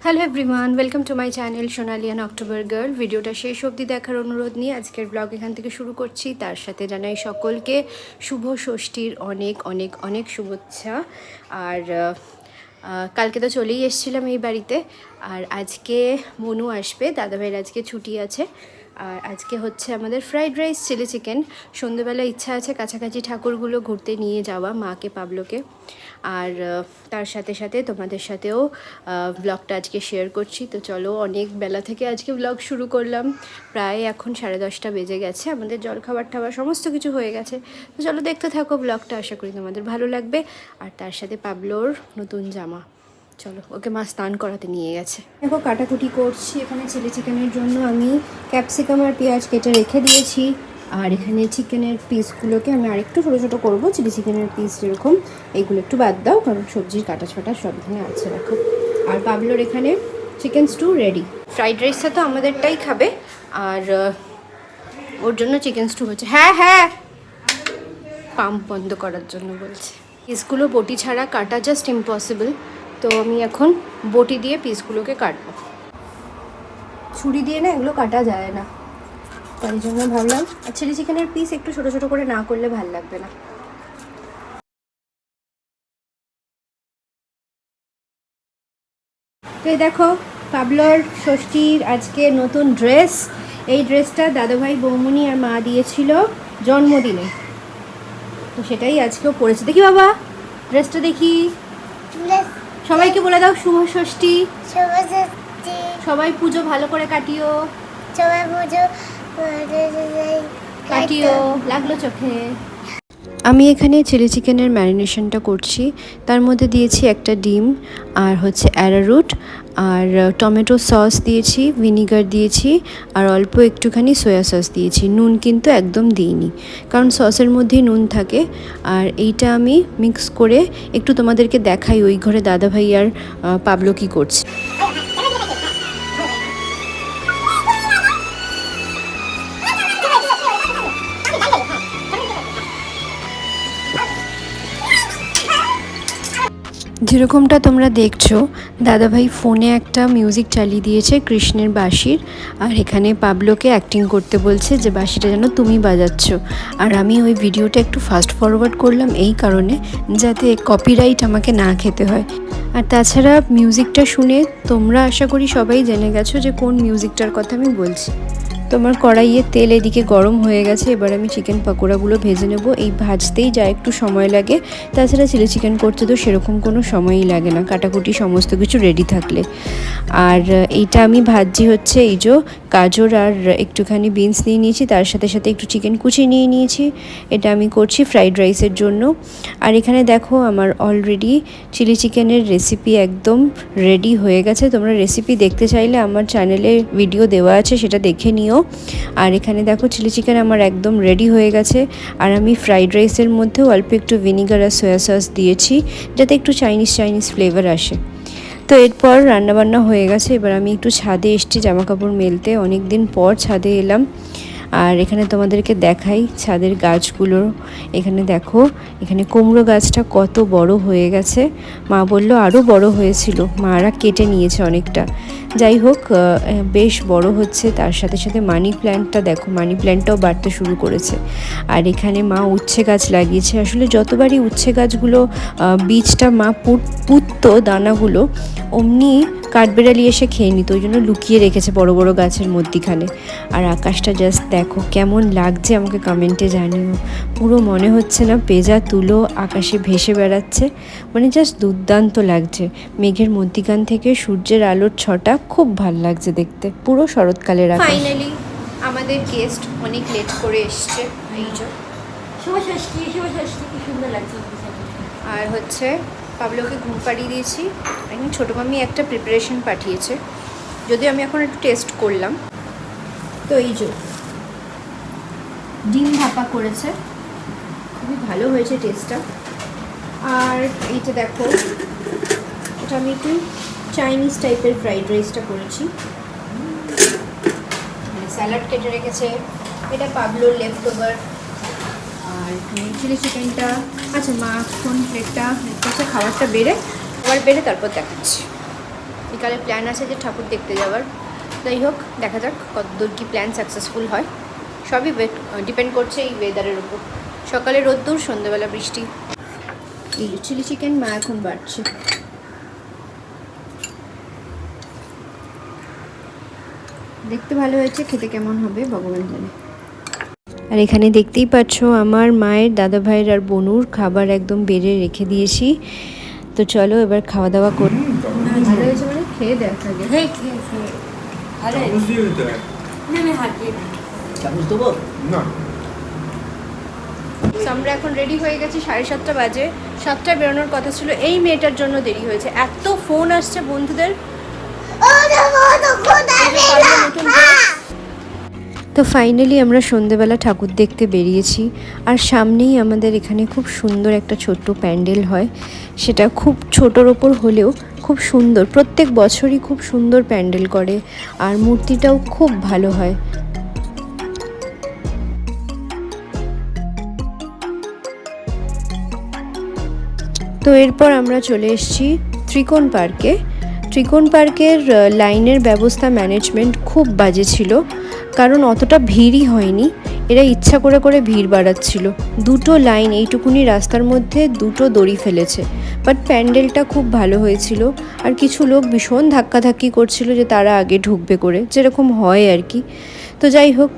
Hello everyone, welcome to my channel Sonali and October girl. ভিডিওটা শেষ অবধি দেখার অনুরোধ নিয়ে আজকের ব্লগ এখান থেকে শুরু করছি। তার সাথে জানাই সকলকে শুভ ষষ্ঠীর অনেক অনেক অনেক শুভেচ্ছা। আর কালকে তো চলেই এসেছিলাম এই বাড়িতে, আর আজকে মনু আসবে, দাদাভাইয়ের আজকে ছুটি আছে। আর আজকে হচ্ছে আমাদের ফ্রাইড রাইস, চিলি চিকেন। সন্ধ্যেবেলা ইচ্ছা আছে কাছাকাছি ঠাকুরগুলো ঘুরতে নিয়ে যাওয়া, মাকে পাবলোকে। আর তার সাথে সাথে তোমাদের সাথেও ব্লগটা আজকে শেয়ার করছি। তো চলো, অনেক বেলা থেকে আজকে ব্লগ শুরু করলাম, প্রায় এখন 10:30 বেজে গেছে। আমাদের জলখাবার টাবার সমস্ত কিছু হয়ে গেছে। তো চলো দেখতে থাকো ব্লগটা, আশা করি তোমাদের ভালো লাগবে। আর তার সাথে পাবলোর নতুন জামা, চলো ওকে মা স্নান করাতে নিয়ে গেছে। দেখো কাটাকুটি করছি। এখানে চিলি চিকেনের জন্য আমি ক্যাপসিকাম আর পেঁয়াজ কেটে রেখে দিয়েছি। আর এখানে চিকেনের পিসগুলোকে আমি আরেকটু ছোটো ছোটো করবো, চিলি চিকেনের পিস যেরকম, এইগুলো একটু বাদ দাও, কারণ সবজির কাটা ছাটা সব এখানে আছে, রাখো। আর পাবলোর এখানে চিকেন স্টু রেডি। ফ্রাইড রাইসটা তো আমাদেরটাই খাবে, আর ওর জন্য চিকেন স্টু হচ্ছে। হ্যাঁ হ্যাঁ, পাম্প বন্ধ করার জন্য বলছে। পিসগুলো বটি ছাড়া কাটা জাস্ট ইম্পসিবল, তো আমি এখন বটি দিয়ে পিসগুলোকে কাটবো। ছুরি দিয়ে না এগুলো কাটা যায় না, তাই জন্য ভাবলাম। আর চিলি চিকেনের পিস একটু ছোটো ছোটো করে না করলে ভাল লাগবে না। তো এই দেখো পাবলোর ষষ্ঠীর আজকে নতুন ড্রেস। এই ড্রেসটা দাদাভাই, বৌমনি আর মা দিয়েছিল জন্মদিনে, তো সেটাই আজকেও পরেছে। দেখি বাবা ড্রেসটা দেখি। সবাইকে বলে দাও শুভ ষষ্ঠী। সবাই পুজো ভালো করে কাটিও। কাটিও, লাগলো চোখে। আমি এখানে চিলি চিকেনের ম্যারিনেশনটা করছি। তার মধ্যে দিয়েছি একটা ডিম, আর হচ্ছে অ্যারারুট, আর টমেটো সস দিয়েছি, ভিনিগার দিয়েছি, আর অল্প একটুখানি সয়া সস দিয়েছি। নুন কিন্তু একদম দিইনি, কারণ সসের মধ্যেই নুন থাকে। আর এইটা আমি মিক্স করে একটু তোমাদেরকে দেখাই ওই ঘরে দাদাভাই আর পাবলো কী করছে। যেরকমটা তোমরা দেখছো, দাদাভাই ফোনে একটা মিউজিক চালিয়ে দিয়েছে কৃষ্ণের বাঁশির, আর এখানে পাবলোকে অ্যাক্টিং করতে বলছে যে বাঁশিটা যেন তুমি বাজাচ্ছ। আর আমি ওই ভিডিওটা একটু ফাস্ট ফরওয়ার্ড করলাম এই কারণে, যাতে কপিরাইট আমাকে না খেতে হয়। আর তাছাড়া মিউজিকটা শুনে তোমরা আশা করি সবাই জেনে গেছো যে কোন মিউজিকটার কথা আমি বলছি। তোমার কড়াইয়ে তেল এদিকে গরম হয়ে গেছে, এবার আমি চিকেন পকোড়াগুলো ভেজে নেব। এই ভাজতেই যা একটু সময় লাগে, তাছাড়া চিলি চিকেন করতে তো সেরকম কোনো সময়ই লাগে না, কাটাকুটি সমস্ত কিছু রেডি থাকলে। আর এইটা আমি ভাজি হচ্ছে এই যে গাজর আর একটুখানি বিনস নিয়ে নিয়েছি, তার সাথে সাথে একটু চিকেন কুচি নিয়ে নিয়েছি। এটা আমি করছি ফ্রাইড রাইসের জন্য। আর এখানে দেখো আমার অলরেডি চিলি চিকেনের রেসিপি একদম রেডি হয়ে গেছে। তোমরা রেসিপি দেখতে চাইলে আমার চ্যানেলে ভিডিও দেওয়া আছে, সেটা দেখে নিও। আর এখানে দেখো চিলি চিকেন আমার একদম রেডি হয়ে গেছে। আর আমি ফ্রাইড রাইসের মধ্যেও অল্প একটু ভিনিগার আর সয়া সস দিয়েছি, যাতে একটু চাইনিজ ফ্লেভার আসে। তো এরপর রান্নাবান্না হয়ে গেছে, এবার আমি একটু ছাদে এসেছি জামা কাপড় মেলতে। অনেক দিন পর ছাদে এলাম। আর এখানে তোমাদেরকে দেখাই ছাদের গাছগুলো। এখানে দেখো, এখানে কুমড়ো গাছটা কত বড় হয়ে গেছে। মা বলল আরও বড় হয়েছিল, মারা কেটে নিয়েছে অনেকটা। যাই হোক, বেশ বড় হচ্ছে। তার সাথে সাথে মানি প্ল্যান্টটা দেখো, মানি প্ল্যান্টটাও বাড়তে শুরু করেছে। আর এখানে মা উচ্ছে গাছ লাগিয়েছে। আসলে যতবারই উচ্ছে গাছগুলো বীজটা মা পুঁততো দানাগুলো, অমনি কাঠবেড়ালি এসে খেয়ে নিত, ওই জন্য লুকিয়ে রেখেছে বড় বড় গাছের মধ্যিখানে। আর আকাশটা জাস্ট দেখো কেমন লাগছে, আমাকে কমেন্টে জানিও। পুরো মনে হচ্ছে না পেঁজা তুলো আকাশে ভেসে বেড়াচ্ছে, মানে জাস্ট দুর্দান্ত লাগছে। মেঘের মধ্যিখান থেকে সূর্যের আলোর ছটা খুব ভাল লাগছে দেখতে, পুরো শরৎকালের আকাশ। ফাইনালি আমাদের গেস্ট অনেক লেট করে এসছে, এই যে শুভ ষষ্ঠী কি সুন্দর লাগছে। আর হচ্ছে পাবলোকে ঘুম পাড়িয়ে দিয়েছি। এখন ছোটো মামি একটা প্রিপারেশন পাঠিয়েছে, যদিও আমি এখন একটু টেস্ট করলাম। তো এই যে ডিম ভাপা করেছে, খুবই ভালো হয়েছে টেস্টটা। আর এইটা দেখো, এটা আমি একটু চাইনিজ টাইপের ফ্রাইড রাইসটা করেছি। স্যালাড কেটে রেখেছে, এটা পাবলোর লেফট ওভার। আর চিলি চিকেনটা, আচ্ছা মা এখন প্লেটটা খাবারটা বেড়ে তারপর দেখাচ্ছি। বিকালে প্ল্যান আছে যে ঠাকুর দেখতে যাওয়ার। যাই হোক, দেখা যাক কতদূর কী প্ল্যান সাকসেসফুল হয়। সবই ডিপেন্ড করছে এই ওয়েদারের উপর। সকালে রোদ্দুর, সন্ধ্যেবেলা বৃষ্টি। এই চিলি চিকেন মা এখন বাড়ছে। দেখতে ভালো হয়েছে, খেতে কেমন হবে ভগবান জানে। আর এখানে দেখতেই পাচ্ছ আমার মায়ের, দাদা ভাইয়ের আর বনুর খাবার একদম বেড়ে রেখে দিয়েছি। তো চলো এবার খাওয়া দাওয়া করি। ভালো হয়েছে মানে খেয়ে দেখ আগে। আমরা এখন রেডি হয়ে গেছি, 7:30 বাজে। 7টায় বেরোনোর কথা ছিল, এই মেয়েটার জন্য দেরি হয়েছে। এত ফোন আসছে বন্ধুদের। তো ফাইনালি আমরা সন্ধেবেলা ঠাকুর দেখতে বেরিয়েছি। আর সামনেই আমাদের এখানে খুব সুন্দর একটা ছোট্ট প্যান্ডেল হয়, সেটা খুব ছোটোর ওপর হলেও খুব সুন্দর। প্রত্যেক বছরই খুব সুন্দর প্যান্ডেল করে, আর মূর্তিটাও খুব ভালো হয়। তো এরপর আমরা চলে এসেছি ত্রিকোণ পার্কে। ত্রিকোণ পার্কের লাইনের ব্যবস্থা, ম্যানেজমেন্ট খুব বাজে ছিল, কারণ অতটা ভিড়ই হয়নি। এরা ইচ্ছা করে করে ভিড় বাড়াচ্ছিল। 2টো লাইন এইটুকুনি রাস্তার মধ্যে 2টো দড়ি ফেলেছে। বাট প্যান্ডেলটা খুব ভালো হয়েছিল। আর কিছু লোক ভীষণ ধাক্কাধাক্কি করছিল যে তারা আগে ঢুকবে করে, যেরকম হয় আর কি। তো যাই হোক,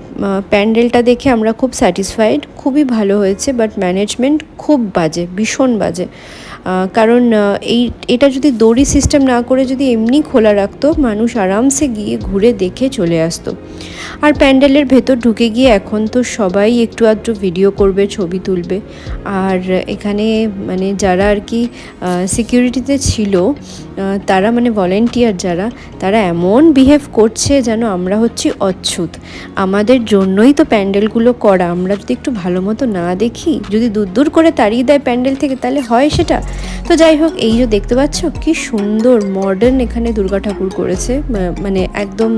প্যান্ডেলটা দেখে আমরা খুব স্যাটিসফাইড, খুবই ভালো হয়েছে। বাট ম্যানেজমেন্ট খুব বাজে, ভীষণ বাজে। কারণ এটা যদি দড়ি সিস্টেম না করে যদি এমনি খোলা রাখতো, মানুষ আরামসে গিয়ে ঘুরে দেখে চলে আসতো। আর প্যান্ডেলের ভেতর ঢুকে গিয়ে এখন তো সবাই একটু আধটু ভিডিও করবে, ছবি তুলবে। আর এখানে মানে যারা আর কি সিকিউরিটিতে ছিল, তারা মানে ভলেন্টিয়ার যারা, তারা এমন বিহেভ করছে যেন আমরা হচ্ছি অচ্ছুত। আমাদের জন্যই তো প্যান্ডেলগুলো করা, আমরা যদি একটু ভালো মতো না দেখি, যদি দূর দূর করে তাড়িয়ে দেয় প্যান্ডেল থেকে, তাহলে হয় সেটা? তো যাই হোক, এই যে দেখতে পাচ্ছ কি সুন্দর মডার্ন এখানে দুর্গা ঠাকুর করেছে। মানে একদম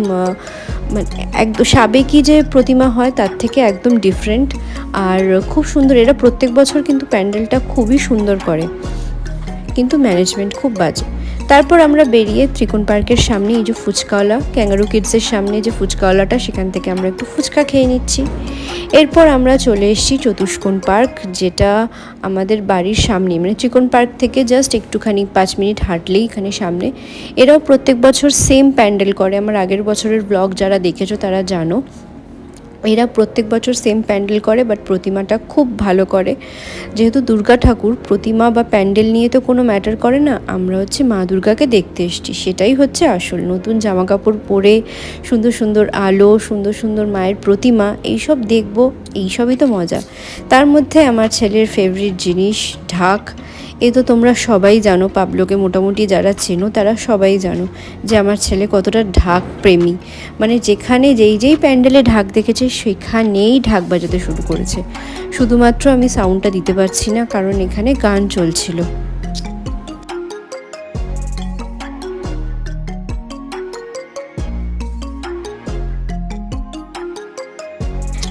সাবেকি যে প্রতিমা হয় তার থেকে একদম ডিফারেন্ট। আর খুব সুন্দর। এরা প্রত্যেক বছর কিন্তু প্যান্ডেলটা খুবই সুন্দর করে, কিন্তু ম্যানেজমেন্ট খুব বাজে। তারপর আমরা বেরিয়ে ত্রিকোণ পার্কের সামনে এই যে ফুচকাওয়ালা, ক্যাঙ্গারু কিডসের সামনে যে ফুচকাওয়ালাটা, সেখান থেকে আমরা একটু ফুচকা খেয়ে নিচ্ছি। এরপর আমরা চলে এসেছি চতুষ্কোণ পার্ক, যেটা আমাদের বাড়ির সামনে, মানে ত্রিকোণ পার্ক থেকে জাস্ট একটুখানি 5 মিনিট হাঁটলেই এখানে সামনে। এরাও প্রত্যেক বছর সেম প্যান্ডেল করে। আমার আগের বছরের ব্লগ যারা দেখেছো তারা জানো, এরা প্রত্যেক বছর সেম প্যান্ডেল করে। বাট প্রতিমাটা খুব ভালো করে। যেহেতু দুর্গা ঠাকুর, প্রতিমা বা প্যান্ডেল নিয়ে তো কোনো ম্যাটার করে না, আমরা হচ্ছে মা দুর্গাকে দেখতে এসেছি, সেটাই হচ্ছে আসল। নতুন জামা কাপড় পরে, সুন্দর সুন্দর আলো, সুন্দর সুন্দর মায়ের প্রতিমা, এইসব দেখবো, এইসবই তো মজা। তার মধ্যে আমার ছেলের ফেভারিট জিনিস ঢাক। এ তো তোমরা সবাই জানো, পাবলোকে মোটামুটি যারা চেনো তারা সবাই জানো যে আমার ছেলে কতটা ঢাক প্রেমী। মানে যেখানে যেই প্যান্ডেলে ঢাক দেখেছে সেখানেই ঢাক বাজাতে শুরু করেছে। শুধুমাত্র আমি সাউন্ডটা দিতে পারছি না, কারণ এখানে গান চলছিল।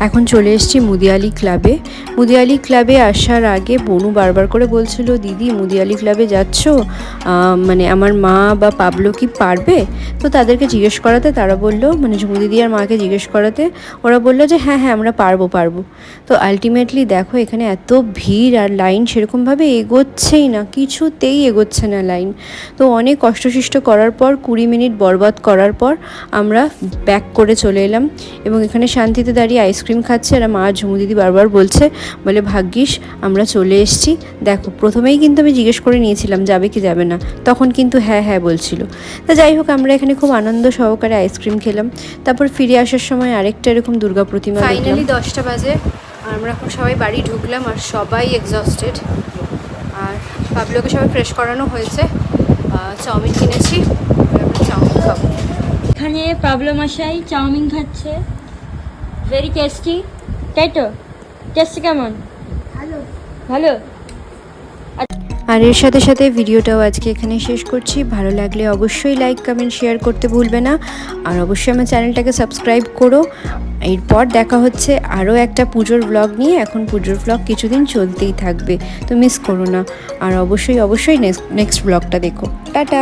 এখন চলে এসেছি মুদিয়ালি ক্লাবে। মুদিয়ালি ক্লাবে আসার আগে বনু বারবার করে বলছিল, দিদি মুদিয়ালি ক্লাবে যাচ্ছ, মানে আমার মা বা পাবলো কি পারবে? তো তাদেরকে জিজ্ঞেস করাতে তারা বললো, মানে ঝুমুদিদি আর মাকে জিজ্ঞেস করাতে ওরা বললো যে হ্যাঁ হ্যাঁ আমরা পারবো। তো আলটিমেটলি দেখো এখানে এত ভিড়, আর লাইন সেরকমভাবে এগোচ্ছেই না, কিছুতেই এগোচ্ছে না লাইন। তো অনেক কষ্টসিষ্ট করার পর, 20 মিনিট বরবাদ করার পর আমরা ব্যাক করে চলে এলাম। এবং এখানে শান্তিতে দাঁড়িয়ে আইসক্রিম খাচ্ছে। আর মা ঝুমুদিদি বারবার বলছে, বলে ভাগ্যিস আমরা চলে এসেছি। দেখো প্রথমেই কিন্তু আমি জিজ্ঞেস করে নিয়েছিলাম যাবে কি যাবে না, তখন কিন্তু হ্যাঁ হ্যাঁ বলছিল। তা যাই হোক, আমরা এখানে খুব আনন্দ সহকারে আইসক্রিম খেলাম। তারপর ফিরে আসার সময় আরেকটা এরকম দুর্গা প্রতিমা। ফাইনালি 10টা বাজে, আর আমরা এখন সবাই বাড়ি ঢুকলাম, আর সবাই এক্সস্টেড। আর পাবলোকে সবাই ফ্রেশ করানো হয়েছে। চাউমিন কিনেছি, আমরা চাউমিন খাবো। এখানে পাবলো মশাই চাউমিন খাচ্ছে, ভেরি টেস্টি, তাই তো? টেস্টি কেমন? ভালো। আর এর সাথে সাথে ভিডিওটাও আজকে এখানে শেষ করছি। ভালো লাগলে অবশ্যই লাইক, কমেন্ট, শেয়ার করতে ভুলবে না। আর অবশ্যই আমার চ্যানেলটাকে সাবস্ক্রাইব করো। এরপর দেখা হচ্ছে আরও একটা পুজোর ব্লগ নিয়ে। এখন পুজোর ব্লগ কিছুদিন চলতেই থাকবে, তো মিস করো না। আর অবশ্যই নেক্সট ব্লগটা দেখো। টাটা।